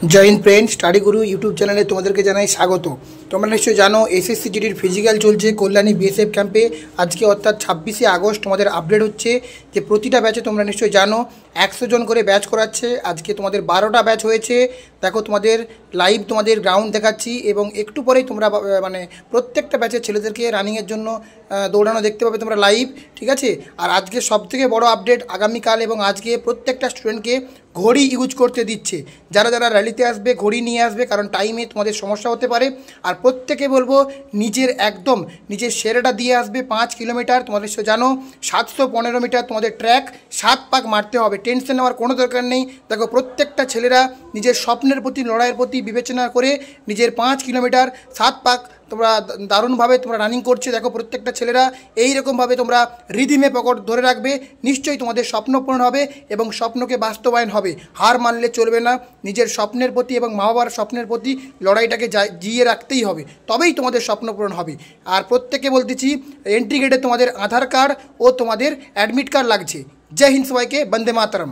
जय Hind friend study गुरु YouTube चैनले तुम्हादेरके Janai स्वागत। তোমরা নিশ্চয়ই জানো এসএসসি জিডির ফিজিক্যাল চলছে কল্যাণী বিএসএফ ক্যাম্পে। আজকে অর্থাৎ 26শে আগস্ট তোমাদের আপডেট হচ্ছে যে প্রতিটা ব্যাচে তোমরা নিশ্চয়ই জানো 100 জন করে ব্যাচ করাচ্ছে। আজকে তোমাদের 12টা ব্যাচ হয়েছে। দেখো তোমাদের লাইভ তোমাদের গ্রাউন্ড দেখাচ্ছি এবং একটু পরেই তোমরা মানে প্রত্যেকটা ব্যাচের ছেলেদেরকে রানিংয়ের জন্য দৌড়ানো দেখতে পাবে তোমরা লাইভ, ঠিক আছে। আর আজকে সবথেকে বড় আপডেট, আগামীকাল এবং আজকে প্রত্যেকটা স্টুডেন্টকে ঘড়ি ইউজ করতে দিচ্ছে। যারা যারা র্যালিতে আসবে ঘড়ি নিয়ে আসবে, কারণ টাইমে তোমাদের সমস্যা হতে পারে। আর প্রত্যেকে বলবো নিজের সেরাটা দিয়ে আসবে। 5 কিলোমিটার তোমাদের জানো 715 মিটার তোমাদের ট্র্যাক, 7 পাক মারতে হবে। টেনশন নেওয়ার কোনো দরকার নেই। দেখো প্রত্যেকটা ছেলেরা নিজের স্বপ্নের প্রতি, লড়াইয়ের প্রতি বিবেচনা করে নিজের 5 কিলোমিটার 7 পাক তোমরা দারুণভাবে তোমরা রানিং করছে। দেখো প্রত্যেকটা ছেলেরা এইরকমভাবে তোমরা রিদিমে পকড় ধরে রাখবে, নিশ্চয়ই তোমাদের স্বপ্ন পূরণ হবে এবং স্বপ্নকে বাস্তবায়ন হবে। হার মানলে চলবে না। নিজের স্বপ্নের প্রতি এবং মা বাবার স্বপ্নের প্রতি লড়াইটাকে জিয়ে রাখতেই হবে, তবেই তোমাদের স্বপ্ন পূরণ হবে। আর প্রত্যেকে বলতেছি এন্ট্রি গেটে তোমাদের আধার কার্ড ও তোমাদের অ্যাডমিট কার্ড লাগছে। জয় হিন্দ, সবাইকে বন্দে মাতরম।